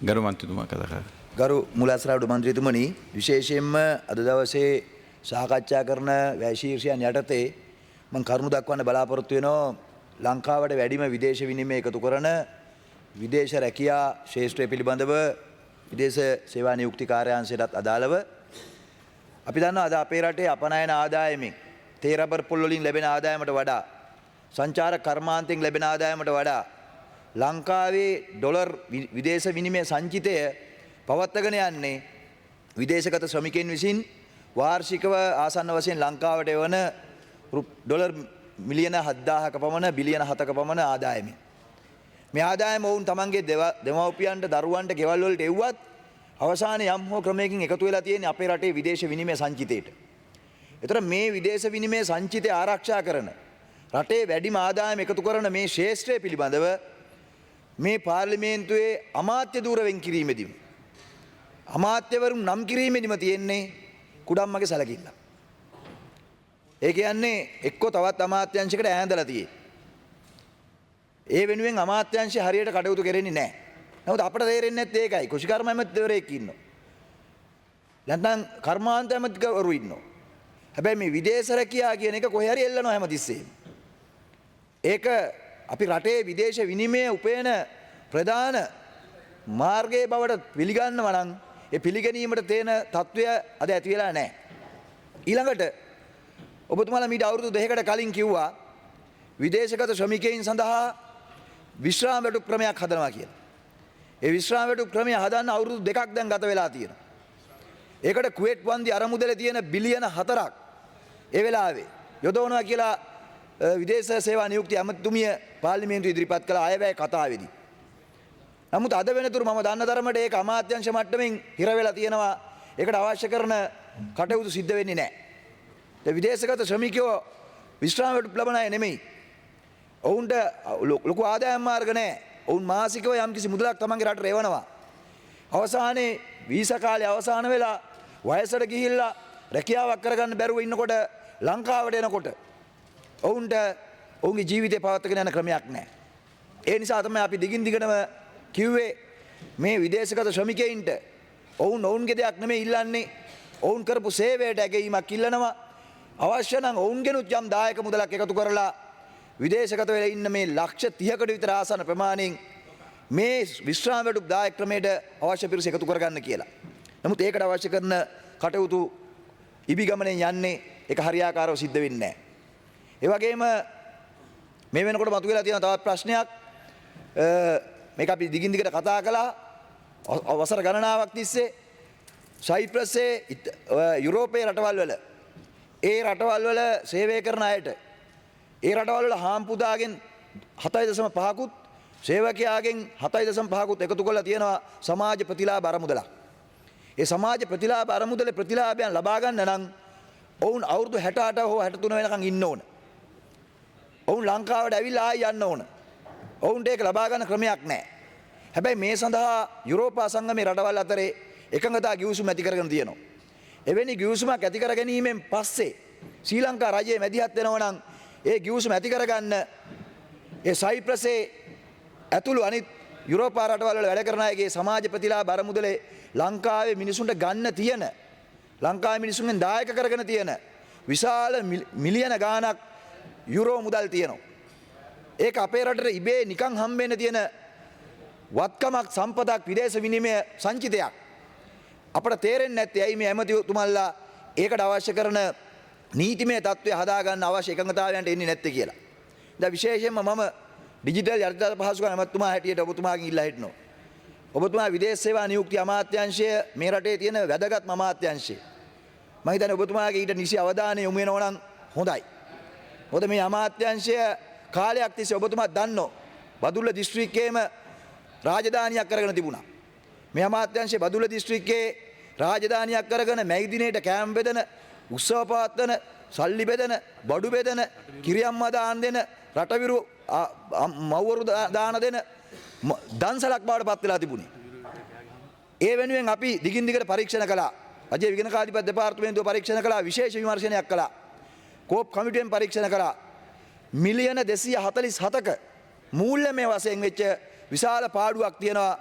ගරු මන්ත්‍රීතුමා කතා කරා. ගරු මුලස්රාඩු මන්ත්‍රීතුමනි විශේෂයෙන්ම අද දවසේ සාකච්ඡා කරන වැය ශීර්ෂයන් යටතේ මම කරුණු දක්වන්න බලාපොරොත්තු වෙනවා ලංකාවට වැඩිම විදේශ විනිමය එකතු කරන විදේශ රැකියා ශාස්ත්‍රය පිළිබඳව විදේශ සේවා නියුක්ති කාර්යාංශයටත් අදාළව අපි දන්නවා අද අපේ රටේ අපනයන ආදායමෙන් තේ රබර් පොල් වලින් ලැබෙන ආදායමට වඩා සංචාරක කර්මාන්තයෙන් ලැබෙන ආදායමට වඩා ලංකාවේ ඩොලර් විදේශ විනිමය සංචිතය පවත්වාගෙන යන්නේ විදේශගත ශ්‍රමිකයන් විසින් වාර්ෂිකව ආසන්න වශයෙන් ලංකාවට එවන ඩොලර් මිලියන 7000ක පමණ බිලියන 7ක පමණ ආදායමයි. මේ ආදායම වුන් තමන්ගේ දෙමව්පියන්ට දරුවන්ට ගෙවල් වලට එව්වත් අවසානයේ යම් හෝ ක්‍රමයකින් එකතු වෙලා තියෙන්නේ අපේ රටේ විදේශ විනිමය සංචිතයට. ඒතර මේ විදේශ විනිමය සංචිතය ආරක්ෂා කරන රටේ වැඩිම ආදායම එකතු කරන මේ ශාස්ත්‍රය පිළිබඳව මේ පාර්ලිමේන්තුවේ අමාත්‍ය ධූර වෙන් කිරීමේදීම අමාත්‍යවරුන් නම් කිරීමේදීම තියෙන්නේ කුඩම්මගේ සැලකිල්ල. ඒ කියන්නේ එක්ක තවත් අමාත්‍යංශයකට ඈඳලා තියෙයි. ඒ වෙනුවෙන් අමාත්‍යංශය හරියට කටයුතු කරන්නේ නැහැ. නමුත් අපට තේරෙන්නේ නැත්තේ ඒකයි. කුෂිකර්ම ඇමතිවරයෙක් ඉන්නවා. නැත්නම් කර්මාන්ත ඇමතිවරු ඉන්නවා. හැබැයි මේ විදේශ රැකියා කියන එක කොහේ හරි එල්ලනවා හැමතිස්සෙම. ඒක අපි රටේ විදේශ විනිමය උපයන ප්‍රධාන මාර්ගයේ බවට පිළිගන්නවා නම් ඒ පිළිගැනීමට තියෙන තත්ත්වය අද ඇති වෙලා නැහැ. ඊළඟට ඔබතුමාලා මීට අවුරුදු 2කට කලින් කිව්වා විදේශගත ශ්‍රමිකයන් සඳහා විශ්‍රාම වැටුප් ක්‍රමයක් හදනවා කියලා. ඒ විශ්‍රාම වැටුප් ක්‍රමය හදන්න අවුරුදු 2ක් දැන් ගත වෙලා තියෙනවා. ඒකට කුවේට් වන්දි අරමුදල තියෙන බිලියන 4ක් ඒ වෙලාවේ යොදවනවා කියලා විදේශ සේවා නියුක්ති ඇමතිතුමිය පාර්ලිමේන්තුවේ ඉදිරිපත් කළ අයවැය කතාවේදී. නමුත් අද වෙනතුරු මම දන්න තරමට ඒක අමාත්‍යංශ මට්ටමින් හිර වෙලා තියෙනවා. ඒකට අවශ්‍ය කරන කටයුතු සිද්ධ වෙන්නේ නැහැ. ඒ විදේශගත ශ්‍රමිකයෝ විශ්‍රාම වැටුප් ලබන අය නෙමෙයි. ඔවුන්ට ලොකු ආදායම් මාර්ග නැහැ. ඔවුන් මාසිකව යම්කිසි මුදලක් තමන්ගේ රටට එවනවා. අවසානයේ වීසා කාලය අවසන් වෙලා වයසට ගිහිල්ලා රැකියාවක් කරගන්න බැරුව ඉන්නකොට ලංකාවට එනකොට ඔවුන්ට ඔවුන්ගේ ජීවිතය පවත්වාගෙන යන ක්‍රමයක් නැහැ. ඒ නිසා තමයි අපි දිගින් දිගටම කිව්වේ මේ විදේශගත ශ්‍රමිකයින්ට ඔවුන්ගේ දෙයක් නෙමෙයි ඉල්ලන්නේ. ඔවුන් කරපු සේවයට ඇගීමක් ඉල්ලනවා. අවශ්‍ය නම් ඔවුන්ගෙනුත් යම් දායක මුදලක් එකතු කරලා විදේශගත වෙලා ඉන්න මේ ලක්ෂ 30කට විතර ආසන ප්‍රමාණයෙන් මේ විශ්‍රාම වැටුප් දායක ක්‍රමයට අවශ්‍ය පිරිස එකතු කරගන්න කියලා. නමුත් ඒකට අවශ්‍ය කරන කටයුතු ඉබිගමනෙන් යන්නේ ඒක හරියාකාරව සිද්ධ වෙන්නේ නැහැ. ඒ වගේම මේ වෙනකොට මතුවලා තියෙන තවත් ප්‍රශ්නයක් මේක අපි දිගින් දිගට කතා කළා අවසර ගණනාවක් තිස්සේ සයිප්‍රස්සේ යුරෝපයේ රටවල් වල ඒ රටවල් වල සේවය කරන අයට ඒ රටවල් වල හාම්පුදාගෙන් 7.5කුත් සේවකයාගෙන් 7.5කුත් එකතු කරලා තියෙනවා සමාජ ප්‍රතිලාභ අරමුදලක්. ඒ සමාජ ප්‍රතිලාභ අරමුදලේ ප්‍රතිලාභයන් ලබා ගන්න නම් ඔවුන් අවුරුදු 68 හෝ 63 වෙනකන් ඉන්න ඕන. ඔවුන් ලංකාවට ඇවිල්ලා ආයි යන්න ඕන. ඔවුන්ට ඒක ලබා ගන්න ක්‍රමයක් නැහැ. හැබැයි මේ සඳහා යුරෝපා සංගමේ රටවල් අතරේ එකඟතා ගිවිසුම ඇති කරගෙන තියෙනවා. එවැනි ගිවිසුමක් ඇති කර ගැනීමෙන් පස්සේ ශ්‍රී ලංකා රජයේ මැදිහත් වෙනවා නම් ඒ ගිවිසුම ඇති කරගන්න ඒ සයිප්‍රස්සේ ඇතුළු අනිත් යුරෝපා රටවල් වල වැඩ කරන අයගේ සමාජ ප්‍රතිලාභ අරමුදලේ ලංකාවේ මිනිසුන්ට ගන්න තියෙන ලංකාවේ මිනිසුන්ගෙන් දායක කරගෙන තියෙන විශාල මිලියන ගාණක් යුරෝ මුදල් තියෙනවා. ඒක අපේ රටට ඉබේ නිකන් හම්බෙන්න තියෙන වත්කමක් සම්පතක් විදේශ විනිමය සංචිතයක්. අපට තේරෙන්නේ නැත්තේ ඇයි මේ ඇමතිතුමල්ලා ඒකට අවශ්‍ය කරන නීතිමය තත්ත්වය හදාගන්න අවශ්‍ය එකඟතාවයන්ට එන්නේ නැත්තේ කියලා. දැන් විශේෂයෙන්ම මම ඩිජිටල් යටිතල පහසුකම් ඇමතුමා හැටියට ඔබතුමාගෙන් ඉල්ලා හිටනවා. ඔබතුමා විදේශ සේවා නියුක්ති අමාත්‍යාංශය මේ රටේ තියෙන වැදගත්ම අමාත්‍යාංශය. මම හිතන්නේ ඔබතුමාගේ ඊට නිසි අවධානය යොමු වෙනවා නම් හොඳයි. මොකද මේ අමාත්‍යාංශය කාලයක් තිස්සේ ඔබතුමා දන්නෝ බදුල්ල දිස්ත්‍රික්කයේම රාජධානියක් කරගෙන තිබුණා. මේ අමාත්‍යාංශය බදුල්ල දිස්ත්‍රික්කයේ රාජධානියක් කරගෙන මැයිදිනේට කෑම බෙදන, උත්සව පවත්වන, සල්ලි බෙදන, බඩු බෙදන, කිරියම්මා දාන දෙන, රටවිරු මව්වරු දාන දෙන දන්සලක් බවට පත් වෙලා තිබුණේ. ඒ වෙනුවෙන් අපි දිගින් දිගට පරීක්ෂණ කළා. රජයේ විගණන කාර්යාලය දෙපාර්තමේන්තුව පරීක්ෂණ කළා, විශේෂ විමර්ශනයක් කළා. කෝප් කමිටුවෙන් පරීක්ෂණ කළා. මිලියන 247ක මූල්‍යමය වශයෙන් වෙච්ච විශාල පාඩුවක් තියෙනවා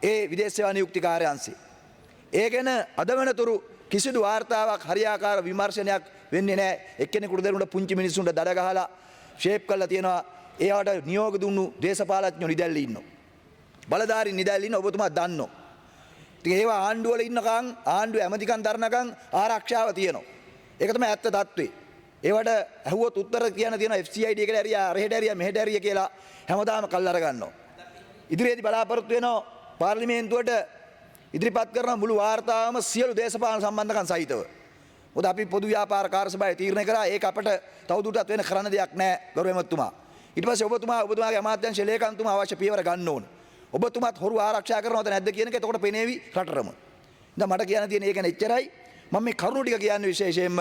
ඒ විදේශ සේවා නියුක්ති කාර්යාංශේ. ඒ ගැන අද වෙනතුරු කිසිදු වාර්තාවක් හරියාකාර විමර්ශනයක් වෙන්නේ නැහැ. එක්කෙනෙකුට දෙනුට පුංචි මිනිස්සුන්ට දඩ ගහලා ෂේප් කරලා තියෙනවා. ඒවට නියෝග දුන්නු දේශපාලඥයෝ නිදැල්ලි ඉන්නවා. බලධාරීන් නිදැල්ලි ඉන්න ඔබතුමා දන්නෝ. ඉතින් ඒවා ආණ්ඩුවල ඉන්නකම් ආණ්ඩුව ඇමතිකම් දරනකම් ආරක්ෂාව තියෙනවා. ඒක තමයි ඇත්ත தત્ත්වේ. ඒවට ඇහුවොත් උත්තර කියන්න තියෙනවා FCID එකට ඇරියා රහෙට ඇරියා මෙහෙට ඇරියා කියලා හැමදාම කල් අර ගන්නවා. ඉදිරියේදී බලාපොරොත්තු වෙනවා පාර්ලිමේන්තුවට ඉදිරිපත් කරන මුළු වාර්තාවම සියලු දේශපාලන සම්බන්ධකම් සහිතව. මොකද අපි පොදු ව්‍යාපාර කාර්ය සභාවේ තීරණය කරා ඒක අපට තවදුරටත් වෙන කරන්න දෙයක් නැහැ ගෞරව එමතුමා. ඊට පස්සේ ඔබතුමාගේ අමාත්‍යාංශ ලේකම්තුමා අවශ්‍ය පියවර ගන්න ඕන. ඔබතුමාත් හොරු ආරක්ෂා කරනවද නැද්ද කියන එක එතකොට පෙනේවි රටරම. දැන් මට කියන්න තියෙන ඒක නෙච්චරයි. මම මේ කරුණු ටික කියන්නේ විශේෂයෙන්ම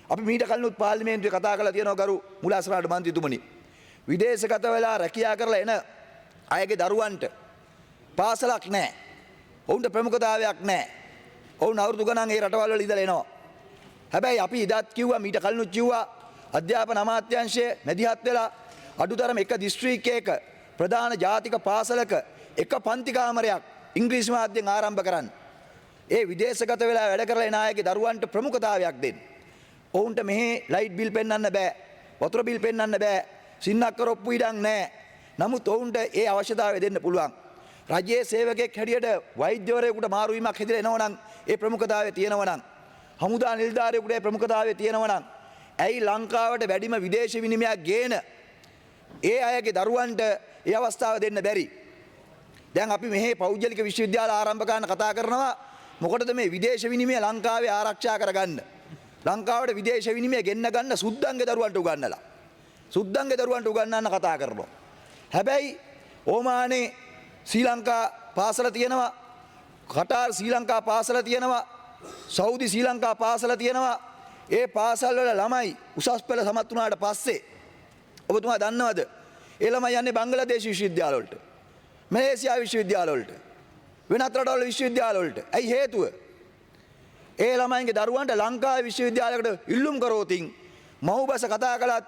අපි මීට කලිනුත් පාර්ලිමේන්තුවේ කතා කරලා තියෙනවා ගරු මුලාස්රාඩ මන්ත්‍රීතුමනි. විදේශගත වෙලා රැකියා කරලා එන අයගේ දරුවන්ට පාසලක් නැහැ. ඔවුන්ට ප්‍රමුඛතාවයක් නැහැ. ඔවුන් අවුරුදු ගණන් ඒ රටවල් වල ඉඳලා එනවා. හැබැයි අපි ඉදත් කිව්වා මීට කලිනුත් කිව්වා අධ්‍යාපන අමාත්‍යාංශයේ මැදිහත් වෙලා අඩුතරම එක දිස්ත්‍රික්කයක ප්‍රධාන ජාතික පාසලක එක පන්ති කාමරයක් ඉංග්‍රීසි මාධ්‍යයෙන් ආරම්භ කරන්න. ඒ විදේශගත වෙලා වැඩ කරලා එන අයගේ දරුවන්ට ප්‍රමුඛතාවයක් දෙන්න. ඔවුන්ට මෙහි ලයිට් බිල් පෙන්වන්න බෑ. වතුර බිල් පෙන්වන්න බෑ. සින්නක් කරොප්පු ඉඩම් නැහැ. නමුත් ඔවුන්ට ඒ අවශ්‍යතාවය දෙන්න පුළුවන්. රජයේ සේවකයෙක් හැටියට වෛද්‍යවරයෙකුට මාරු වීමක් හැදිලා එනවා නම් ඒ ප්‍රමුඛතාවය තියෙනවා නම් හමුදා නිලධාරියෙකුට ඒ ප්‍රමුඛතාවය තියෙනවා නම් ඇයි ලංකාවට වැඩිම විදේශ විනිමයක් ගේන ඒ අයගේ දරුවන්ට ඒ අවස්ථාව දෙන්න බැරි? දැන් අපි මෙහි පෞද්ගලික විශ්වවිද්‍යාල ආරම්භ කරන්න කතා කරනවා මොකටද මේ විදේශ විනිමය ලංකාවේ ආරක්ෂා කරගන්න. ලංකාවට විදේශ විනිමය ගෙන්න ගන්න සුද්දන්ගේ දරුවන්ට උගන්නලා. සුද්දන්ගේ දරුවන්ට උගන්නන්න කතා කරනවා. හැබැයි ඕමානේ ශ්‍රී ලංකා පාසල තියෙනවා. කටාර් ශ්‍රී ලංකා පාසල තියෙනවා. සෞදි ශ්‍රී ලංකා පාසල තියෙනවා. ඒ පාසල් වල ළමයි උසස් පෙළ සමත් වුණාට පස්සේ ඔබතුමා දන්නවද? ඒ ළමයි යන්නේ බංග්ලාදේශ විශ්වවිද්‍යාල වලට. මලේසියා විශ්වවිද්‍යාල වලට. වෙනත් රටවල විශ්වවිද්‍යාල වලට. ඇයි හේතුව? ඒ ළමයින්ගේ දරුවන්ට ලංකාවේ විශ්වවිද්‍යාලයකට ඉල්ලුම් කරෝතින් මව් භාෂ කතා කළත්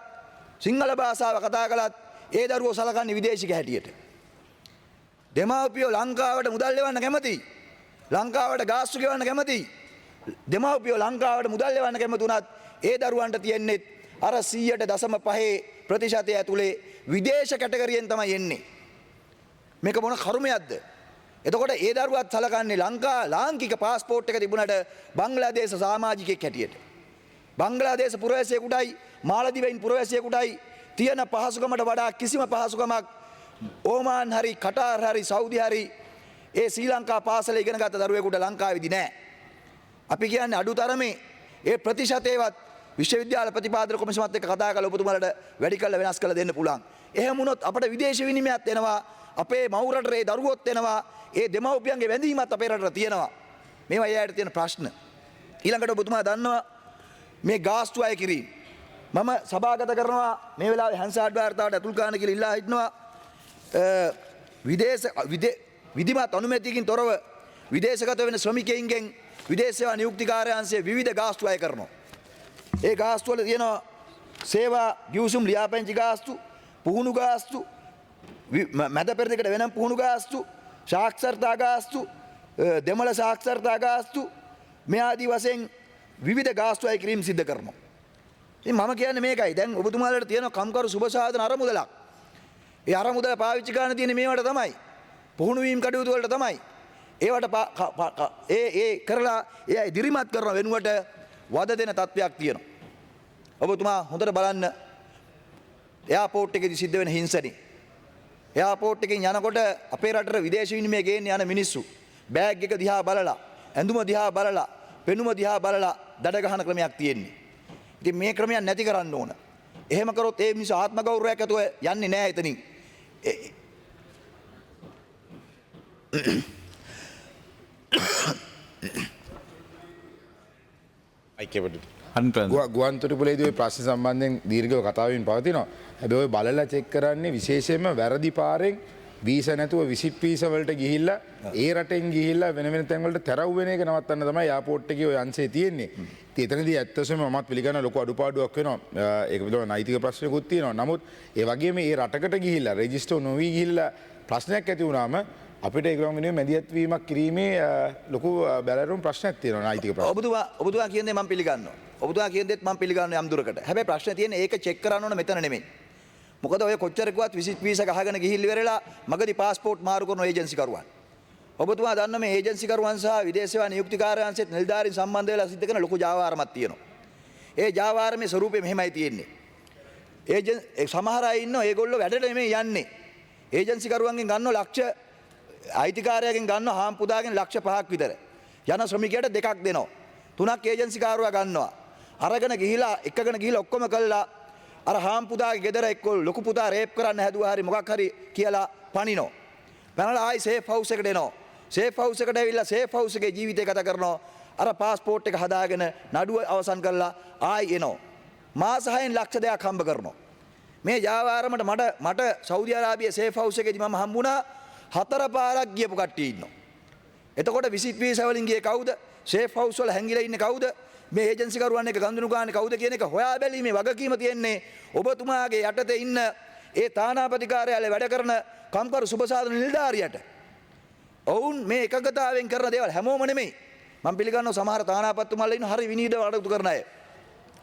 සිංහල භාෂාව කතා කළත් ඒ දරුවෝ සලකන්නේ විදේශික හැටියට. දෙමාපියෝ ලංකාවට මුදල් ලෙවන්න කැමතියි. ලංකාවට ගාස්තු ගෙවන්න කැමතියි. දෙමාපියෝ ලංකාවට මුදල් ලෙවන්න කැමති වුණත් ඒ දරුවන්ට තියෙන්නේ අර 100.5% ඇතුලේ විදේශ කැටගරියෙන් තමයි එන්නේ. මේක මොන කර්මයක්ද? එතකොට ඒ දරුවත් සලකන්නේ ලාංකික පාස්පෝර්ට් එක තිබුණට බංග්ලාදේශ සමාජිකයෙක් හැටියට. බංග්ලාදේශ පුරවැසියෙකුටයි මාලදිවයින් පුරවැසියෙකුටයි තියෙන පහසුකමට වඩා කිසිම පහසුකමක් ඕමාන් හරි කටාර් හරි සෞදි හරි ඒ ශ්‍රී ලංකා පාසලේ ඉගෙන ගත්ත දරුවෙකුට ලංකාවේදී නැහැ. අපි කියන්නේ අඩුතරමේ ඒ ප්‍රතිශතේවත් විශ්වවිද්‍යාල ප්‍රතිපාදන කොමිසමත් එක්ක කතා කරලා ඔබතුමාලට වැඩි කරලා වෙනස් කරලා දෙන්න පුළුවන්. එහෙම වුණොත් අපිට විදේශ විනිමයත් එනවා. අපේ මව් රටේ දරුවොත් එනවා. ඒ දෙමව්පියන්ගේ වැඳීමත් අපේ රටට තියෙනවා. මේවා එයාට තියෙන ප්‍රශ්න. ඊළඟට ඔබතුමා දන්නවා මේ ගාස්තු අය කිරීම. මම සභාගත කරනවා මේ වෙලාවේ හැන්සාඩ් වාර්තාවට ඇතුල් කරන්න කියලා ඉල්ලා හිටනවා. විධිමත් අනුමැතියකින් තොරව විදේශගත වෙන ශ්‍රමිකයින්ගෙන් විදේශ සේවා නියුක්ති කාර්යාංශයේ විවිධ ගාස්තු අය කරනවා. ඒ ගාස්තු වල තියෙනවා සේවා ගිවිසුම් ලියාපදිංචි ගාස්තු, පුහුණු ගාස්තු, මැද පෙරදිගට වෙනම පුහුණු ගාස්තු, සාක්ෂරතා ගාස්තු, දෙමළ සාක්ෂරතා ගාස්තු මේ ආදී වශයෙන් විවිධ ගාස්තු අය කිරීම සිද්ධ කරනවා. ඉතින් මම කියන්නේ මේකයි. දැන් ඔබතුමාලට තියෙන කම්කරු සුබ සාධන අරමුදලක්. ඒ අරමුදල පාවිච්චි කරන්න තියෙන්නේ මේවට තමයි. පුහුණු වීම කටයුතු වලට තමයි. ඒවට ඒ කරලා ඒ ඉදිරිමත් කරන වෙනුවට වද දෙන තත්ත්වයක් තියෙනවා. ඔබතුමා හොඳට බලන්න එයාපෝට් එකේදී සිද්ධ වෙන හිංසනේ. එයාපෝට් එකෙන් යනකොට අපේ රටට විදේශ විනිමය ගේන්න යන මිනිස්සු බෑග් එක දිහා බලලා, ඇඳුම දිහා බලලා, පෙනුම දිහා බලලා දඩ ගහන ක්‍රමයක් තියෙන්නේ. ඉතින් මේ ක්‍රමයක් නැති කරන්න ඕන. එහෙම කරොත් ඒ මිනිස්සු ආත්ම ගෞරවයක් ඇතුව යන්නේ නැහැ එතනින්. ගුවන්තොටුපොළේදී ප්‍රශ්න සම්බන්ධයෙන් දීර්ඝව කතාවෙන් පවතිනවා. හැබැයි ඔය බලලා චෙක් කරන්නේ විශේෂයෙන්ම වැරදි පාරෙන් වීසා නැතුව විසිට් වීසා වලට ගිහිල්ලා ඒ රටෙන් ගිහිල්ලා වෙන වෙන තැන් වලට තරව් වෙන එක නවත්තන්න තමයි එයාපෝට් එකේ ඔය අංශය තියෙන්නේ. ඉතින් එතනදී ඇත්තටම මමත් පිළිගන්න ලොකු අඩුපාඩුවක් වෙනවා. ඒක පිළිබඳව නෛතික ප්‍රශ්නකුත් තියෙනවා. නමුත් ඒ වගේම මේ රටකට ගිහිල්ලා රෙජිස්ටර් නොවි ගිහිල්ලා ප්‍රශ්නයක් ඇති වුණාම අපිට ඒගොල්ලෝ වෙනුවෙන් මැදිහත්වීමක් කිරීමේ ලොකු බැලරුම් ප්‍රශ්නයක් තියෙනවා නෛතික ප්‍රශ්න. ඔබතුමා කියන්නේ මම පිළිගන්නවා. ඔබතුමා කියන දේත් මම පිළිගන්නවා යම් දුරකට. හැබැයි ප්‍රශ්නේ තියෙන්නේ ඒක චෙක් කරන්න ඕන මෙතන නෙමෙයි. මොකද ඔය කොච්චරකවත් විසිට් වීසා ගහගෙන ගිහිල්ල ඉවරලා මගදී පාස්පෝර්ට් මාරු කරන ඒජන්සි කරුවන්. ඔබතුමා දන්න මේ ඒජන්සි කරුවන් සහ විදේශ සේවා නියුක්තිකාරයන්සෙත් නිලධාරීන් සම්බන්ධ වෙලා සිද්ධ කරන ලොකු ජාවාරමක් තියෙනවා. ඒ ජාවාරමේ ස්වරූපය මෙහෙමයි තියෙන්නේ. සමහර අය ඉන්නවා ඒගොල්ලෝ වැඩට නෙමෙයි යන්නේ. ඒජන්සි කරුවන්ගෙන් ගන්නව ලක්ෂ අයිතිකාරයගෙන් ගන්න හාම්පුදාගෙන් ලක්ෂ 5ක් විතර. යන ශ්‍රමිකයට 2ක් දෙනවා. 3ක් ඒජන්සි කාරුවා ගන්නවා. අරගෙන ගිහිලා එකගෙන ගිහිලා ඔක්කොම කළා අර හාම්පුදාගේ ගෙදර එක්ක ලොකු පුතා රේප් කරන්න හැදුවා හරි මොකක් හරි කියලා පනිනෝ. පැනලා ආයි සේෆ් හවුස් එකට එනවා. සේෆ් හවුස් එකට ඇවිල්ලා සේෆ් හවුස් එකේ ජීවිතය ගත කරනවා. අර පාස්පෝර්ට් එක හදාගෙන නඩුව අවසන් කරලා ආයි එනවා. මාස 6න් ලක්ෂ 2ක් හම්බ කරනවා. මේ ජාවාරමට මට සෞදි අරාබියේ සේෆ් හවුස් එකේදී මම හම්බුණා 4 පාරක් ගියපු කට්ටිය ඉන්නවා. එතකොට විසිට් වීසා වලින් ගියේ කවුද? සේෆ් හවුස් වල හැංගිලා ඉන්නේ කවුද? මේ ඒජන්සි කරුවන් එක ගඳුණු ගානේ කවුද කියන එක හොයා බැලීමේ වගකීම තියෙන්නේ ඔබතුමාගේ යටතේ ඉන්න ඒ තානාපති කාර්යාලයේ වැඩ කරන කම්කරු සුබසාධන නිලධාරියට. ඔවුන් මේ එකගතාවෙන් කරන දේවල් හැමෝම නෙමෙයි. මම පිළිගන්නවා සමහර තානාපතිතුමාලා ඉන්න හරි විනීතව කටයුතු කරන අය.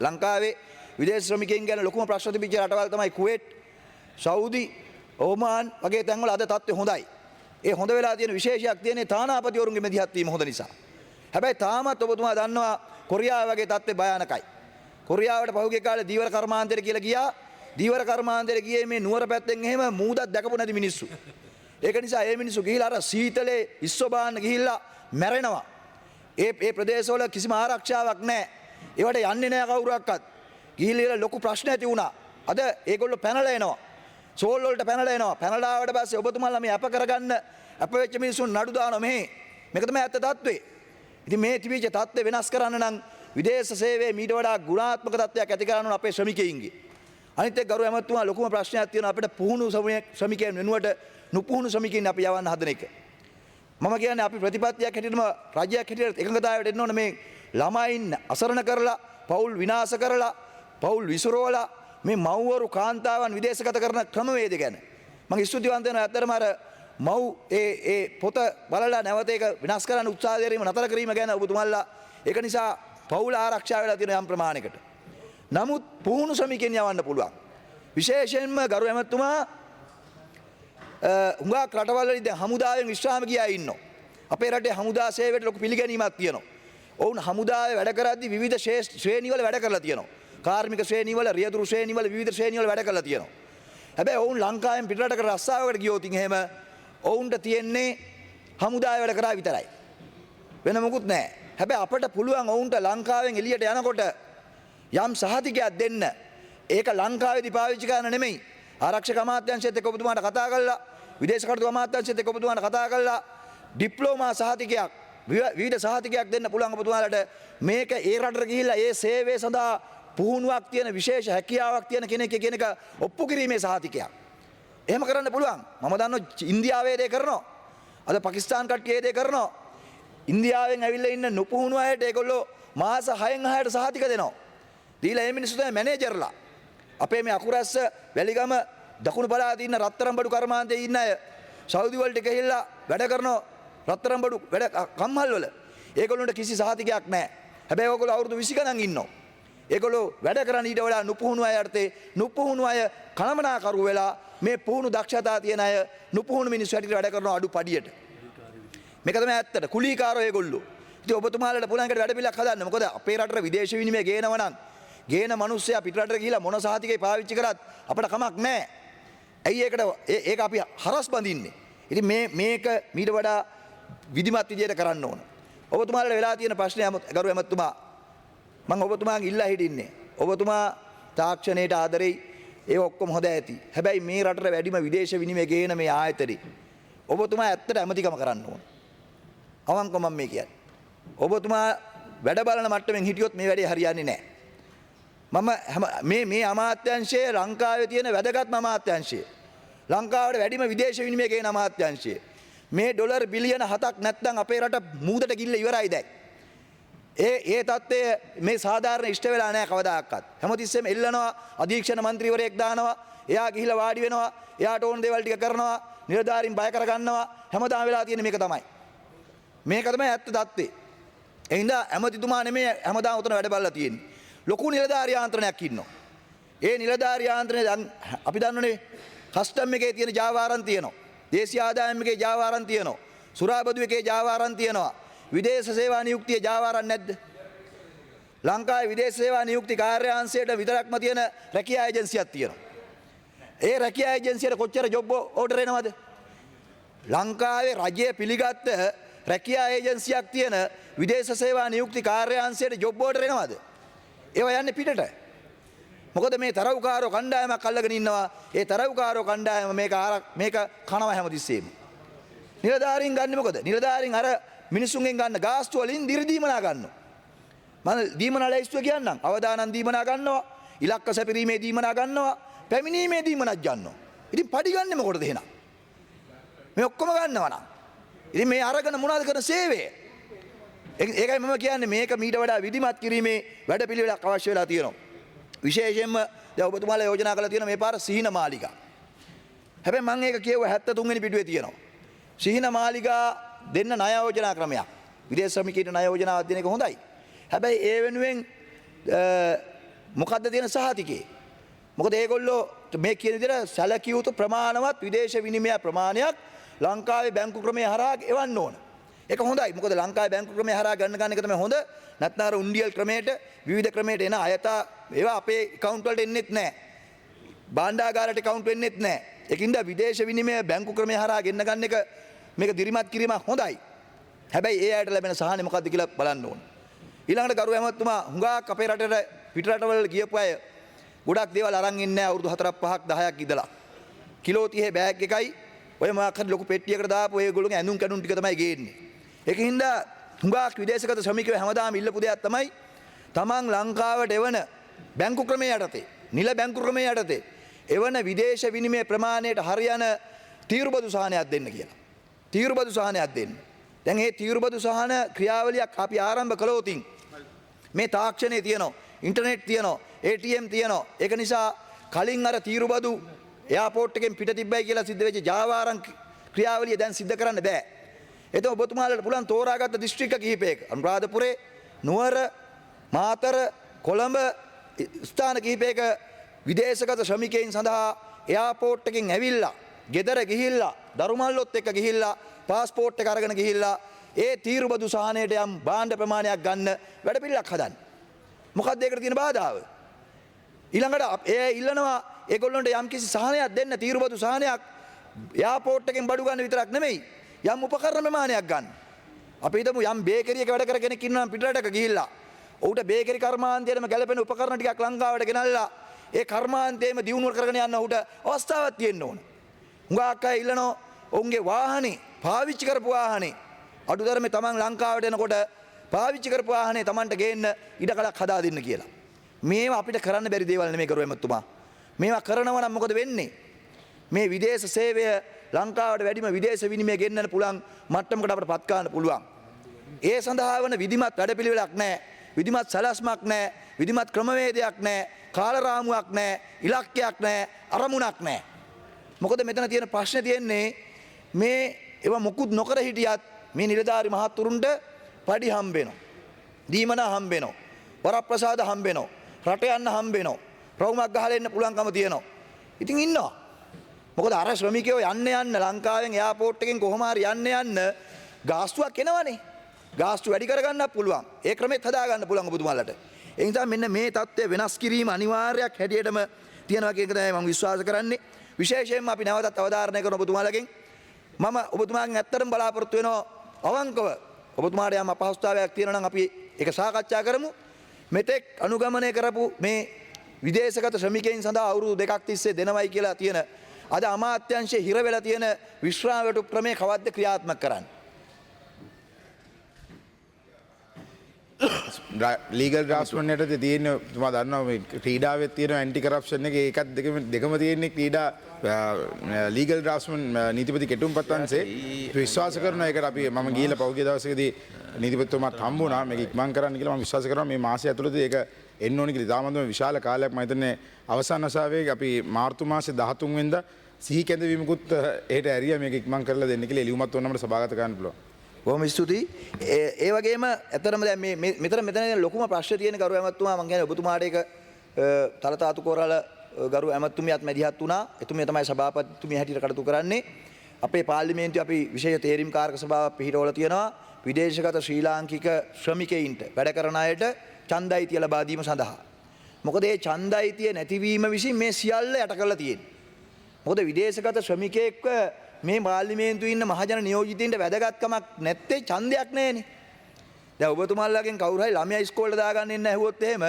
ලංකාවේ විදේශ ශ්‍රමිකයන් ගැන ලොකුම ප්‍රශ්න තිබිච්ච රටවල් තමයි කුවේට්, සෞදි, ඕමාන් වගේ තැන්වල අද තත්ත්වය හොඳයි. ඒ හොඳ වෙලා තියෙන විශේෂයක් තියෙන්නේ තානාපතිවරුන්ගේ මැදිහත් වීම හොඳ නිසා. හැබැයි තාමත් ඔබතුමා දන්නවා කොරියාව වගේ තත්ත්වය භයානකයි. කොරියාවට පහුගිය කාලේ දීවර කර්මාන්තයට කියලා ගියා. දීවර කර්මාන්තයට ගියේ මේ නුවර පැත්තෙන් එහෙම මූදක් දැකපු නැති මිනිස්සු. ඒක නිසා ඒ මිනිස්සු ගිහිලා අර සීතලේ ඉස්සෝ බාන්න ගිහිල්ලා මැරෙනවා. ඒ ප්‍රදේශවල කිසිම ආරක්ෂාවක් නැහැ. ඒවට යන්නේ නැහැ කවුරුවක්වත්. ගිහිල්ලා ලොකු ප්‍රශ්න ඇති වුණා. අද ඒගොල්ලෝ පැනලා එනවා. සෝල් වලට පැනලා එනවා. පැනලා ආවට පස්සේ ඔබතුමාලා මේ අප කරගන්න අප වෙච්ච මිනිස්සුන් නඩු දානවා මෙහි. මේක තමයි ඇත්ත තත්ත්වය. ඉතින් මේ තිබිච්ච තත්ත්වය වෙනස් කරන්න නම් විදේශ සේවයේ මීට වඩා ගුණාත්මක තත්ත්වයක් ඇති කරන්න ඕන අපේ ශ්‍රමිකයින්ගේ. අනිත් එක්ක ගරු ඇමතුමා ලොකුම ප්‍රශ්නයක් තියෙනවා අපිට පුහුණු ශ්‍රමිකයන් වෙනුවට නුපුහුණු ශ්‍රමිකයින් අපි යවන්න හදන එක. මම කියන්නේ අපි ප්‍රතිපත්තියක් හැටියටම රජයක් හැටියට එකඟතාවයට එන්න ඕන මේ ළමයින් අසරණ කරලා පවුල් විනාශ කරලා පවුල් විසිරවලා මේ මව්වරු කාන්තාවන් විදේශගත කරන ක්‍රමවේද ගැන මම ස්තුතිවන්ත වෙනවා. ඇත්තටම අර මව් ඒ පොත බලලා නැවත ඒක විනාශ කරන්න උත්සාහ දරීම නතර කිරීම ගැන ඔබතුමාලා ඒක නිසා පවුල ආරක්ෂා වෙලා තියෙන යම් ප්‍රමාණයකට. නමුත් පුහුණු ශ්‍රමිකයන් යවන්න පුළුවන්. විශේෂයෙන්ම ගරු ඇමතුමා හුඟක් රටවල් වලින් දැන් හමුදාවෙන් විශ්‍රාම ගියා ඉන්නවා. අපේ රටේ හමුදා සේවයට ලොකු පිළිගැනීමක් තියෙනවා. ඔවුන් හමුදාවේ වැඩ කරද්දී විවිධ ශ්‍රේණිවල වැඩ කරලා තියෙනවා. කාර්මික ශ්‍රේණිවල, රියදුරු ශ්‍රේණිවල විවිධ ශ්‍රේණිවල වැඩ කරලා තියෙනවා. හැබැයි ඔවුන් ලංකාවෙන් පිටරටකට රස්සාවකට ගියොත් එහෙම ඔවුන්ට තියෙන්නේ හමුදාවේ වැඩ කරා විතරයි. වෙන මොකුත් නැහැ. හැබැයි අපිට පුළුවන් ඔවුන්ට ලංකාවෙන් එළියට යනකොට යම් සහතිකයක් දෙන්න. ඒක ලංකාවේදී පාවිච්චි කරන්න නෙමෙයි. ආරක්ෂක අමාත්‍යාංශයත් එක්ක ඔබතුමාට කතා කරලා, විදේශ කටයුතු අමාත්‍යාංශයත් එක්ක ඔබතුමාට කතා කරලා ඩිප්ලෝමා සහතිකයක්, විවිධ සහතිකයක් දෙන්න පුළුවන් ඔබතුමාලට. මේක ඒ රටට ගිහිල්ලා ඒ සේවය සඳහා පුහුණුවක් තියෙන විශේෂ හැකියාවක් තියෙන කෙනෙක් කියන එක ඔප්පු කිරීමේ සහතිකයක්. එහෙම කරන්න පුළුවන්. මම දන්නවා ඉන්දියාවේ දේ කරනවා. අද පාකිස්තාන් කට්ටිය දේ කරනවා. ඉන්දියාවෙන් ඇවිල්ලා ඉන්න නොපුහුණු අයට ඒගොල්ලෝ මාස 6න් 6ට සහතික දෙනවා. දීලා මේ මිනිස්සු තමයි මැනේජර්ලා. අපේ මේ අකුරැස්ස වැලිගම දකුණු පළාතේ ඉන්න රත්තරන්බඩු කර්මාන්තයේ ඉන්න අය සෞදි වලට ගිහිල්ලා වැඩ කරනවා රත්තරන්බඩු වැඩ කම්හල් වල. ඒගොල්ලන්ට කිසි සහතිකයක් නැහැ. හැබැයි ඕගොල්ලෝ අවුරුදු 20 ගණන් ඉන්නවා. ඒගොල්ලෝ වැඩ කරන ඊට වඩා නුපුහුණු අය යටතේ නුපුහුණු අය කළමනාකරු වෙලා මේ පුහුණු දක්ෂතා තියෙන අය නුපුහුණු මිනිස්සු හැටියට වැඩ කරන අඩු පඩියට. මේක තමයි ඇත්තට කුලීකාරෝ ඒගොල්ලෝ. ඉතින් ඔබතුමාලට පුළුවන් එකට වැඩ පිළිලක් හදන්න. මොකද අපේ රටට විදේශ විනිමය ගේනවා නම් ගේන මිනිස්සයා පිටරටට ගිහිලා මොන සහතිකේ පාවිච්චි කරත් අපිට කමක් නැහැ. ඇයි ඒක අපි හරස් බඳින්නේ. ඉතින් මේක මීට වඩා විධිමත් විදියට කරන්න ඕන. ඔබතුමාලට වෙලා තියෙන ප්‍රශ්නේ ගරු ඇමතුමා මම ඔබතුමාගෙන් ඉල්ලා හිටින්නේ. ඔබතුමා තාක්ෂණයට ආදරෙයි ඒ ඔක්කොම හොඳ ඇති. හැබැයි මේ රටට වැඩිම විදේශ විනිමය ගේන මේ ආයතනේ ඔබතුමා ඇත්තට ඇමතිකම කරන්න ඕන. අවංකව මම මේ කියන්නේ. ඔබතුමා වැඩ බලන මට්ටමින් හිටියොත් මේ වැඩේ හරියන්නේ නැහැ. මේ අමාත්‍යාංශය ලංකාවේ තියෙන වැදගත්ම අමාත්‍යාංශය. ලංකාවට වැඩිම විදේශ විනිමය ගේන අමාත්‍යාංශය. මේ ඩොලර් බිලියන 7ක් නැත්නම් අපේ රට මූදට ගිල්ල ඉවරයි දැන්. ඒ තත්ත්වය මේ සාධාරණ ඉෂ්ට වෙලා නැහැ කවදාකවත්. හැමතිස්සෙම එල්ලනවා අධීක්ෂණ මන්ත්‍රීවරයෙක් දානවා. එයා ගිහිල්ලා වාඩි වෙනවා. එයාට ඕන දේවල් ටික කරනවා. නිලධාරීන් බය කරගන්නවා හැමදාම වෙලා තියෙන මේක තමයි. මේක තමයි ඇත්ත தත්ත්වේ. ඒ හින්දා ඇමතිතුමා නෙමෙයි හැමදාම උතන වැඩ බලලා තියෙන්නේ. ලොකු නිලධාරී යාන්ත්‍රණයක් ඉන්නවා. ඒ නිලධාරී යාන්ත්‍රණය දැන් අපි දන්නනේ කස්ටම් එකේ තියෙන ජාවාරම් තියෙනවා. දේශීය ආදායම් එකේ ජාවාරම් තියෙනවා. සුරාබදු එකේ ජාවාරම් තියෙනවා. විදේශ සේවා නියුක්තියේ ජාවාරම් නැද්ද? ලංකාවේ විදේශ සේවා නියුක්ති කාර්යාංශයට විතරක්ම තියෙන රැකියා ඒජන්සියක් තියෙනවා. ඒ රැකියා ඒජන්සියට කොච්චර ජොබ් ඕඩර් එනවද? ලංකාවේ රජය පිළිගත්ත රැකියා ඒජන්සියක් තියෙන විදේශ සේවා නියුක්ති කාර්යාංශයට ජොබ් ඕඩර් එනවද? ඒවා යන්නේ පිටට. මොකද මේ තරව්කාරෝ කණ්ඩායමක් අල්ලගෙන ඉන්නවා. ඒ තරව්කාරෝ කණ්ඩායම මේක කනවා හැමතිස්සෙම. නිලධාරීන් ගන්නේ මොකද? නිලධාරීන් අර මිනිසුන්ගෙන් ගන්න ගාස්තු වලින් දිරිදීමනා ගන්නවා. මම දීමනා ලැයිස්තුව කියන්නම්. අවදානම් දීමනා ගන්නවා. ඉලක්ක සැපිරීමේ දීමනා ගන්නවා. පැමිණීමේ දීමනක් ගන්නවා. ඉතින් පඩි ගන්නෙ මොකටද එහෙනම්? මේ ඔක්කොම ගන්නවා නම්. ඉතින් මේ අරගෙන මොනවද කරන සේවය? ඒකයි මම කියන්නේ මේක මීට වඩා විධිමත් කිරීමේ වැඩපිළිවෙලක් අවශ්‍ය වෙලා තියෙනවා. විශේෂයෙන්ම දැන් ඔබතුමාලා යෝජනා කරලා තියෙන මේ පාර සිහින මාලිගා. හැබැයි මම ඒක කියුවා 73 වෙනි පිටුවේ තියෙනවා. සිහින මාලිගා දෙන්න ණය යෝජනා ක්‍රමයක්. විදේශ ශ්‍රමිකයින්ට ණය යෝජනාවක් දෙන එක හොඳයි. හැබැයි ඒ වෙනුවෙන් මොකද්ද තියෙන සහතිකේ? මොකද ඒගොල්ලෝ මේ කියන විදිහට සැලකිය යුතු ප්‍රමාණවත් විදේශ විනිමය ප්‍රමාණයක් ලංකාවේ බැංකු ක්‍රමය හරහා එවන්න ඕන. ඒක හොඳයි. මොකද ලංකාවේ බැංකු ක්‍රමය හරහා ගන්න එක තමයි හොඳ. නැත්නම් අර උන්ඩියල් ක්‍රමයට විවිධ ක්‍රමයට එන අයතා ඒවා අපේ account වලට එන්නෙත් නැහැ. භාණ්ඩාගාරයට account වෙන්නෙත් නැහැ. ඒකින්ද විදේශ විනිමය බැංකු ක්‍රමය හරහා ගෙන්න ගන්න එක මේක දිරිමත් කිරීම හොඳයි. හැබැයි ඒ අයට ලැබෙන සහනෙ මොකද්ද කියලා බලන්න ඕන. ඊළඟට ගරු ඇමතුමා හුඟක් අපේ රටේ පිට රටවල ගියපු අය ගොඩක් දේවල් අරන් ඉන්නේ නැහැ අවුරුදු 4ක් 5ක් 10ක් ඉඳලා. කිලෝ 30 බෑග් එකයි ඔය මොකක් හරි ලොකු පෙට්ටියකට දාපු ඒගොල්ලෝගේ ඇඳුම් කැඩුම් ටික තමයි ගේන්නේ. ඒකින්ද හුඟක් විදේශගත ශ්‍රමිකයෝ හැමදාම ඉල්ලපු දෙයක් තමයි තමන් ලංකාවට එවන බැංකු ක්‍රමය යටතේ නිල බැංකු ක්‍රමය යටතේ එවන විදේශ විනිමය ප්‍රමාණයට හරියන තීරුබදු සහනයක් දෙන්න කියලා. තීරුබදු සහනයක් දෙන්න. දැන් මේ තීරුබදු සහන ක්‍රියාවලියක් අපි ආරම්භ කළොත් මේ තාක්ෂණයේ තියෙනවා, ඉන්ටර්නෙට් තියෙනවා, ATM තියෙනවා. ඒක නිසා කලින් අර තීරුබදු එයාපෝට් එකෙන් පිට තිබ්බයි කියලා සිද්ධ වෙච්ච ජාවාරම් ක්‍රියාවලිය දැන් සිද්ධ කරන්න බෑ. එතකොට ඔබතුමාලට පුළුවන් තෝරාගත්ත දිස්ත්‍රික්ක කිහිපයක අනුරාධපුරේ, නුවර, මාතර, කොළඹ ස්ථාන කිහිපයක විදේශගත ශ්‍රමිකයන් සඳහා එයාපෝට් එකෙන් ඇවිල්ලා ගෙදර ගිහිල්ලා දරුමල්ලොත් එක්ක ගිහිල්ලා පාස්පෝර්ට් එක අරගෙන ගිහිල්ලා ඒ තීරුබදු සහනයට යම් භාණ්ඩ ප්‍රමාණයක් ගන්න වැඩපිළිවෙලක් හදන්න. මොකක්ද ඒකට තියෙන බාධාව? ඊළඟට ඒ ඉල්ලනවා ඒගොල්ලන්ට යම් කිසි සහනයක් දෙන්න තීරුබදු සහනයක් එයාපෝට් එකෙන් බඩු ගන්න විතරක් නෙමෙයි යම් උපකරණ ප්‍රමාණයක් ගන්න. අපි හිතමු යම් බේකරි එක වැඩ කර කෙනෙක් ඉන්නවා නම් පිටරටක ගිහිල්ලා ඌට බේකරි කර්මාන්තයේම ගැලපෙන උපකරණ ටිකක් ලංකාවට ගෙනල්ලා ඒ කර්මාන්තයේම දියුණුව කරගෙන යන්න ඌට අවස්ථාවක් තියෙන්න ඕන. හුඟක් අය ඉල්ලනවා ඔවුන්ගේ වාහනේ පාවිච්චි කරපු වාහනේ අඩුතරමේ තමන් ලංකාවට එනකොට පාවිච්චි කරපු වාහනේ තමන්ට ගේන්න ඉඩකඩක් හදා දෙන්න කියලා. මේවා අපිට කරන්න බැරි දේවල් නෙමෙයි කරුවේ මතුමා. මේවා කරනවා නම් මොකද වෙන්නේ? මේ විදේශ සේවය ලංකාවට වැඩිම විදේශ විනිමය ගෙන්නන්න පුළුවන් මට්ටමකට අපිට පත් කරන්න පුළුවන්. ඒ සඳහා වන විධිමත් වැඩපිළිවෙලක් නැහැ. විධිමත් සැලැස්මක් නැහැ. විධිමත් ක්‍රමවේදයක් නැහැ. කාලරාමුවක් නැහැ. ඉලක්කයක් නැහැ. අරමුණක් නැහැ. මොකද මෙතන තියෙන ප්‍රශ්නේ තියෙන්නේ මේ ඒවා මොකුත් නොකර හිටියත් මේ නිලධාරි මහත්තුරුන්ට පඩි හම්බ වෙනවා. දීමනා හම්බ වෙනවා. වරප්‍රසාද හම්බ වෙනවා. රට යන්න හම්බ වෙනවා. රවුමක් ගහලා එන්න පුළුවන්කම තියෙනවා. ඉතින් ඉන්නවා. මොකද අර ශ්‍රමිකයෝ යන්න ලංකාවෙන් එයාපෝට් එකෙන් කොහොම හරි යන්න ගාස්තුවක් එනවනේ. ගාස්තු වැඩි කරගන්නත් පුළුවන්. ඒ ක්‍රමෙත් හදා ගන්න පුළුවන් ඔබතුමාලට. ඒ නිසා මෙන්න මේ தත්ත්වය වෙනස් කිරීම අනිවාර්යයක් හැටියටම තියෙනවා කියන එක තමයි මම විශ්වාස කරන්නේ. විශේෂයෙන්ම අපි නැවතත් අවධාරණය කරන ඔබතුමාලගෙන් මම ඔබතුමාගෙන් ඇත්තටම බලාපොරොත්තු වෙනවා අවංකව ඔබතුමාට යම් අපහසුතාවයක් තියෙනවා නම් අපි ඒක සාකච්ඡා කරමු. මෙතෙක් අනුගමනය කරපු මේ විදේශගත ශ්‍රමිකයන් සඳහා අවුරුදු 2ක් තිස්සේ දෙනවයි කියලා තියෙන අද අමාත්‍යංශයේ හිර වෙලා තියෙන විශ්‍රාම වැටුප් ක්‍රමය කවද්ද ක්‍රියාත්මක කරන්නේ? ලීගල් ඩ්‍රාෆ්ට්මන් යටතේ තියෙන තුමා දන්නවා මේ ක්‍රීඩාවෙත් තියෙන ඇන්ටි කරප්ෂන් එකේ ඒකත් දෙකම තියෙන්නේ ක්‍රීඩා ලීගල් ඩ්‍රාෆ්ට්මන් නීතිපති කෙටුම්පත් වංශේ විශ්වාස කරනවා ඒකට අපි මම ගිහිල්ලා පහුගිය දවසකදී නීතිපතිතුමාත් හම්බුණා මේක ඉක්මන් කරන්න කියලා මම විශ්වාස කරනවා මේ මාසය ඇතුළතදී ඒක එන්න ඕනි කියලා. තාමත් විශාල කාලයක් මම හිතන්නේ අවසාන වසාවේ අපි මාර්තු මාසේ 13 වෙනිදා සිහි කැඳවීමකුත් ඒට ඇරිය මේක ඉක්මන් කරලා දෙන්න කියලා එළියුමත් ඕනම සභාගත කරන්න පුළුවන්. බොහොම ස්තුතියි. ඒ වගේම ඇත්තටම දැන් මෙතන ලොකුම ප්‍රශ්නේ තියෙන ගරු ඇමතුමා මම කියන්නේ ඔබතුමාට ඒක තලතාතු කොරල ගරු ඇමතුමියත් මැදිහත් වුණා. එතුමිය තමයි සභාපතිතුමිය හැටියට කටයුතු කරන්නේ. අපේ පාර්ලිමේන්තුවේ අපි විශේෂ තේරීම් කාරක සභාවක් පිහිටවලා තියෙනවා. විදේශගත ශ්‍රී ලාංකික ශ්‍රමිකයින්ට වැඩ කරන අයට ඡන්දයිතිය ලබා දීම සඳහා. මොකද මේ ඡන්දයිතිය නැතිවීම විසින් මේ සියල්ල යට කරලා තියෙන්නේ. මොකද විදේශගත ශ්‍රමිකයෙක්ව මේ පාර්ලිමේන්තුවේ ඉන්න මහජන නියෝජිතයින්ට වැදගත්කමක් නැත්තේ ඡන්දයක් නැහැනේ. දැන් ඔබතුමාලාගෙන් කවුරු හරි ළමයා ඉස්කෝලේට දාගන්න ඉන්න ඇහුවොත් එහෙම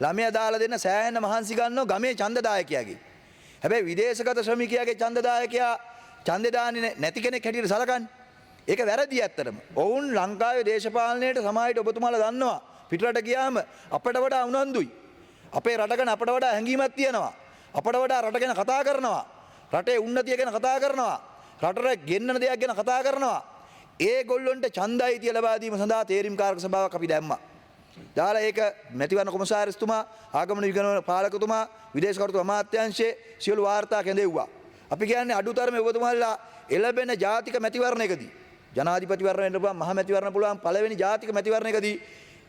ළමයා දාලා දෙන්න සෑහෙන මහන්සි ගන්නවා ගමේ ඡන්දදායකයාගේ. හැබැයි විදේශගත ශ්‍රමිකයාගේ ඡන්දදායකයා ඡන්දේ දාන්නේ නැති කෙනෙක් හැටියට සලකන්නේ. ඒක වැරදි ඇත්තටම. ඔවුන් ලංකාවේ දේශපාලනයට සමාජයට ඔබතුමාලා දන්නවා පිටරට ගියාම අපට වඩා උනන්දුයි. අපේ රට ගැන අපට වඩා හැඟීමක් තියෙනවා. අපට වඩා රට ගැන කතා කරනවා. රටේ උන්නතිය ගැන කතා කරනවා. රටට ගෙන්නන දෙයක් ගැන කතා කරනවා. ඒගොල්ලොන්ට ඡන්දයිතිය ලබා දීම සඳහා තේරීම් කාරක සභාවක් අපි දැම්මා. දාලා ඒක මැතිවරණ කොමසාරිස්තුමා, ආගමන විගණන පාලකතුමා, විදේශ කටයුතු අමාත්‍යාංශයේ සියලු වාර්තා කැඳෙව්වා. අපි කියන්නේ අඩුතරමේ ඔබතුමාලා එළබෙන ජාතික මැතිවරණයකදී ජනාධිපතිවරණ වෙන්න පුළුවන්, මහ මැතිවරණ පුළුවන්, පළවෙනි ජාතික මැතිවරණයකදී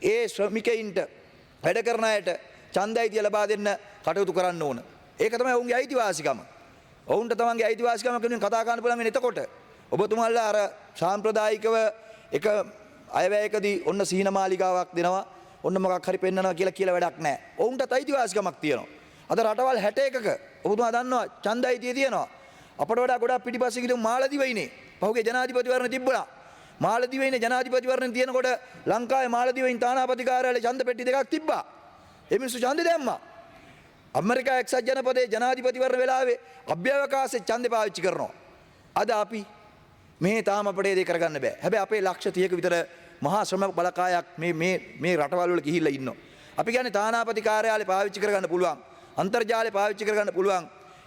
ඒ ශ්‍රමිකයින්ට වැඩ කරන අයට ඡන්දයිතිය ලබා දෙන්න කටයුතු කරන්න ඕන. ඒක තමයි ඔවුන්ගේ අයිතිවාසිකම. ඔවුන්ට තමන්ගේ අයිතිවාසිකම කෙනෙක් කතා කරන්න පුළුවන් වෙන එතකොට ඔබතුමාලා අර සාම්ප්‍රදායිකව එක අයවැයකදී ඔන්න සීන මාලිගාවක් දෙනවා, ඔන්න මොකක් හරි පෙන්නනවා කියලා වැඩක් නැහැ. ඔවුන්ටත් අයිතිවාසිකමක් තියෙනවා. අද රටවල් 61ක ඔබතුමා දන්නවා ඡන්දයිතිය තියෙනවා. අපට වඩා ගොඩක් පිටිපස්සේ ගිහින් මාලදිවයිනේ පහුගිය ජනාධිපතිවරණ තිබ්බලා. මාලදිවයිනේ ජනාධිපතිවරණ තියෙනකොට ලංකාවේ මාලදිවයින් තානාපති කාර්යාලයේ ඡන්ද පෙට්ටි දෙකක් තිබ්බා. ඒ මිනිස්සු ඡන්ද දැම්මා. ඇමරිකා එක්සත් ජනපදයේ ජනාධිපතිවරණ වෙලාවේ අභ්‍යවකාශයේ ඡන්දේ පාවිච්චි කරනවා. අද අපි මේ තාම අපේ දේ කරගන්න බෑ. හැබැයි අපේ ලක්ෂ 30ක විතර මහා ශ්‍රම බලකායක් මේ රටවල් වල ගිහිල්ලා ඉන්නවා. අපි කියන්නේ තානාපති කාර්යාලය පාවිච්චි කරගන්න පුළුවන්. අන්තර්ජාලය පාවිච්චි කරගන්න පුළුවන්.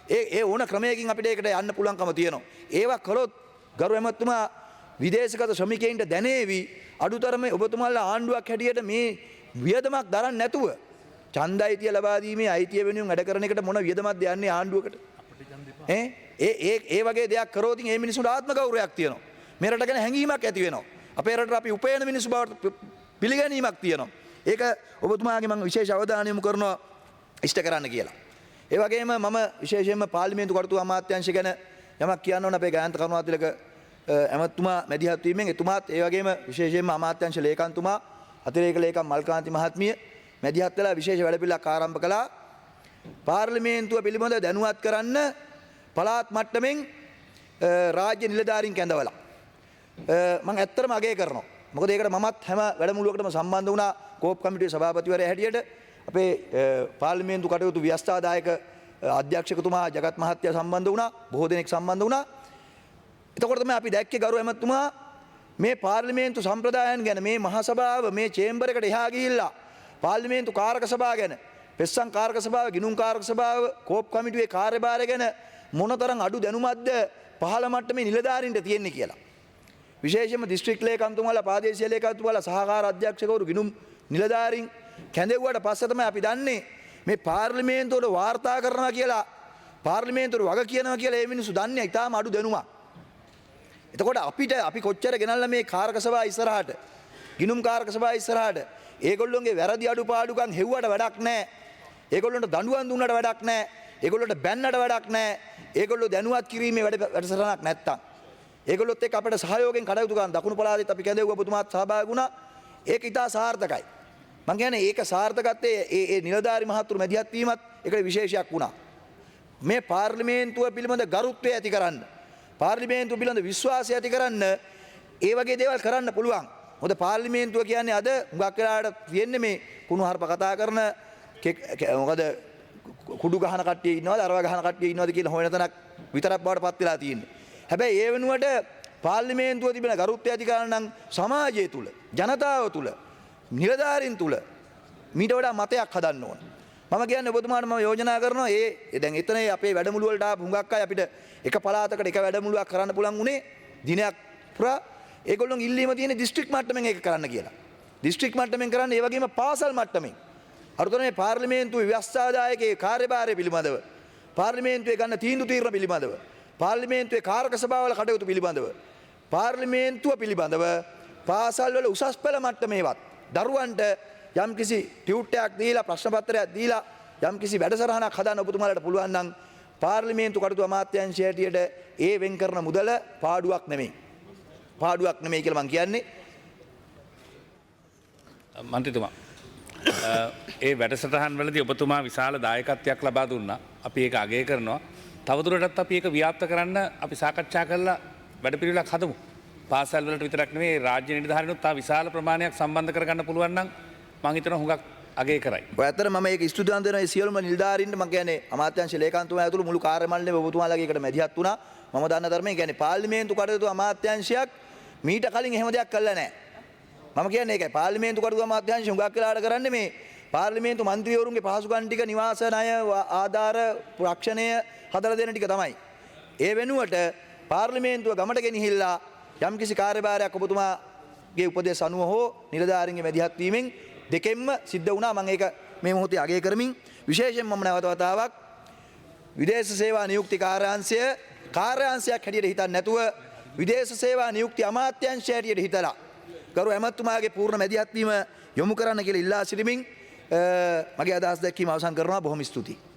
ඒ ඕන ක්‍රමයකින් අපිට ඒකට යන්න පුළුවන්කම තියෙනවා. ඒවා කළොත් ගරු ඇමතුමා විදේශගත ශ්‍රමිකයින්ට දැනේවි අඩුතරමේ ඔබතුමාලා ආණ්ඩුවක් හැටියට මේ වියදමක් දරන්නේ නැතුව ඡන්දයිතිය ලබා දීමේ අයිතිය වෙනුවෙන් වැඩ කරන එකට මොන වියදමක්ද යන්නේ ආණ්ඩුවකට? ඒ වගේ දෙයක් කරොත් ඒ මිනිසුන්ට ආත්ම ගෞරවයක් තියෙනවා. මේ රට ගැන හැඟීමක් ඇති වෙනවා. අපේ රටට අපි උපයන මිනිස්සු බවට පිළිගැනීමක් තියෙනවා. ඒක ඔබතුමාගේ මම විශේෂ අවධානය යොමු කරනවා ඉෂ්ට කරන්න කියලා. ඒ වගේම මම විශේෂයෙන්ම පාර්ලිමේන්තු කටයුතු අමාත්‍යාංශය ගැන යමක් කියන්න ඕන අපේ ගායන්ත කරුණාතිලක ඇමතුමා මැදිහත් වීමෙන් එතුමාත් ඒ වගේම විශේෂයෙන්ම අමාත්‍යාංශ ලේකම්තුමා අතිරේක ලේකම් මල්කාන්ති මහත්මිය මැදිහත් වෙලා විශේෂ වැඩපිළිවෙලක් ආරම්භ කළා. පාර්ලිමේන්තුව පිළිබඳව දැනුවත් කරන්න පළාත් මට්ටමින් රාජ්‍ය නිලධාරීන් කැඳවලා. මම ඇත්තටම අගය කරනවා. මොකද ඒකට මමත් හැම වැඩමුළුවකටම සම්බන්ධ වුණා කෝප් කමිටුවේ සභාපතිවරයා හැටියට. අපේ පාර්ලිමේන්තු කටයුතු ව්‍යවස්ථාදායක අධ්‍යක්ෂකතුමා ජගත් මහත්තයා සම්බන්ධ වුණා. බොහෝ දෙනෙක් සම්බන්ධ වුණා. එතකොට තමයි අපි දැක්කේ ගරු ඇමතුමා මේ පාර්ලිමේන්තු සම්ප්‍රදායන් ගැන මේ මහ සභාව මේ චේම්බර් එකට එහා ගිහිල්ලා පාර්ලිමේන්තු කාරක සභාව ගැන, පෙස්සම් කාරක සභාව, ගිණුම් කාරක සභාව, කෝප් කමිටුවේ කාර්යභාරය ගැන මොනතරම් අඩු දැනුමක්ද පහළ මට්ටමේ නිලධාරීන්ට තියෙන්නේ කියලා. විශේෂයෙන්ම දිස්ත්‍රික් ලේකම්තුමාලා, ප්‍රාදේශීය ලේකම්තුමාලා, සහකාර අධ්‍යක්ෂකවරු, ගිණුම් නිලධාරීන් කැඳෙව්වට පස්සේ තමයි අපි දන්නේ මේ පාර්ලිමේන්තුවට වාර්තා කරනවා කියලා, පාර්ලිමේන්තුවට වග කියනවා කියලා මේ මිනිස්සු දන්නේ ඉතාලම අඩු දැනුමක්. එතකොට අපි කොච්චර ගෙනල්ලා මේ කාරක සභාව ඉස්සරහට, ගිණුම් කාරක සභාව ඉස්සරහට ඒගොල්ලොන්ගේ වැරදි අඩුපාඩුකම් හෙව්වට වැඩක් නැහැ. ඒගොල්ලොන්ට දඬුවම් දුන්නට වැඩක් නැහැ. ඒගොල්ලොන්ට බැන්නට වැඩක් නැහැ. ඒගොල්ලෝ දැනුවත් කිරීමේ වැඩසටහනක් නැත්තම්. ඒගොල්ලොත් එක්ක අපිට සහයෝගයෙන් කටයුතු කරන දකුණු පළාතෙත් අපි කැඳෙව්වා, ඔබතුමාත් සහභාගී වුණා. ඒක ඉතා සාර්ථකයි. මම කියන්නේ ඒක සාර්ථකත්වයේ ඒ නිලධාරි මහතුරු මැදිහත් වීමත් ඒකට විශේෂයක් වුණා. මේ පාර්ලිමේන්තුව පිළිබඳ ගරුත්වය ඇති කරන්න, පාර්ලිමේන්තුව පිළිබඳ විශ්වාසය ඇති කරන්න ඒ වගේ දේවල් කරන්න පුළුවන්. මොකද පාර්ලිමේන්තුව කියන්නේ අද හුඟක් වෙලාවට තියෙන්නේ මේ කුණුහරුප කතා කරන මොකද කුඩු ගහන කට්ටිය ඉන්නවද, අරව ගහන කට්ටිය ඉන්නවද කියලා හොයන තැනක් විතරක් බවට පත් වෙලා තියෙන්නේ. හැබැයි ඒ වෙනුවට පාර්ලිමේන්තුව තිබෙන ගරුත්වය ඇති කරන්න නම් සමාජය තුල, ජනතාව තුල, නිලධාරීන් තුල මීට වඩා මතයක් හදන්න ඕන. මම කියන්නේ ඔබතුමාට මම යෝජනා කරනවා දැන් එතන අපේ වැඩමුළු වලට ආපු හුඟක් අය අපිට එක පළාතකට එක වැඩමුළුවක් කරන්න පුළුවන් උනේ දිනයක් පුරා. ඒගොල්ලොන් ඉල්ලීම තියෙන දිස්ත්‍රික් මට්ටමින් ඒක කරන්න කියලා. දිස්ත්‍රික් මට්ටමින් කරන්න, ඒ වගේම පාසල් මට්ටමින්. අරුතර මේ පාර්ලිමේන්තුවේ ව්‍යවස්ථාදායකගේ කාර්යභාරය පිළිබඳව පාර්ලිමේන්තුවේ ගන්න තීන්දුව తీරන පිළිබඳව පාර්ලිමේන්තුවේ කාරක සභාවල කටයුතු පිළිබඳව පාර්ලිමේන්තුව පිළිබඳව පාසල් වල උසස් පෙළ මට්ටමේවත් දරුවන්ට යම්කිසි ටියුට් එකක් දීලා ප්‍රශ්න පත්‍රයක් දීලා යම්කිසි වැඩසටහනක් හදාන්න ඔබතුමාලට පුළුවන් නම් පාර්ලිමේන්තු කටයුතු අමාත්‍යාංශය හැටියට ඒ වෙන් කරන මුදල පාඩුවක් නෙමෙයි. පාඩුවක් නෙමෙයි කියලා මම කියන්නේ. මන්ත්‍රීතුමා ඒ වැඩසටහන් වලදී ඔබතුමා විශාල දායකත්වයක් ලබා දුන්නා. අපි ඒක අගය කරනවා. තවදුරටත් අපි ඒක ව්‍යාප්ත කරන්න අපි සාකච්ඡා කරලා වැඩපිළිවෙලක් හදමු. පාසල් වලට විතරක් නෙවෙයි රාජ්‍ය නිලධාරීනුත් තා විශාල ප්‍රමාණයක් සම්බන්ධ කරගන්න පුළුවන් නම් මම හිතනවා හුඟක් අගය කරයි. ඔය ඇත්තට මම ඒක ස්තුතිවන්ත වෙනවා ඒ සියලුම නිලධාරීන්ට. මම කියන්නේ අමාත්‍යාංශ ලේකම්තුමා ඇතුළු මුළු කාර්ය මණ්ඩලය ඔබතුමාලාගේ එකට මැදිහත් වුණා. මම දන්න ධර්මයේ කියන්නේ පාර්ලිමේන්තු කටයුතු අමාත්‍යාංශයක් මීට කලින් එහෙම දෙයක් කළා නැහැ. මම කියන්නේ ඒකයි පාර්ලිමේන්තු කටයුතු අමාත්‍යාංශය හුඟක් වෙලාවට කරන්නේ මේ පාර්ලිමේන්තු මන්ත්‍රීවරුන්ගේ පහසුකම් ටික නිවාස ණය ආධාර රක්ෂණය හදලා දෙන ටික තමයි. ඒ වෙනුවට පාර්ලිමේන්තුව ගමට ගෙනහිල්ලා යම්කිසි කාර්යභාරයක් ඔබතුමාගේ උපදෙස් අනුව හෝ නිලධාරීන්ගේ මැදිහත් වීමෙන් දෙකෙන්ම සිද්ධ වුණා. මම ඒක මේ මොහොතේ අගය කරමින් විශේෂයෙන් මම නැවත වතාවක් විදේශ සේවා නියුක්ති කාර්යාංශයක් හැටියට හිතන්නේ නැතුව විදේශ සේවා නියුක්ති අමාත්‍යාංශය හැටියට හිතලා ගරු ඇමතුමාගේ පූර්ණ මැදිහත් වීම යොමු කරන්න කියලා ඉල්ලා සිටිමින් මගේ අදහස් දැක්වීම අවසන් කරනවා. බොහොම ස්තුතියි.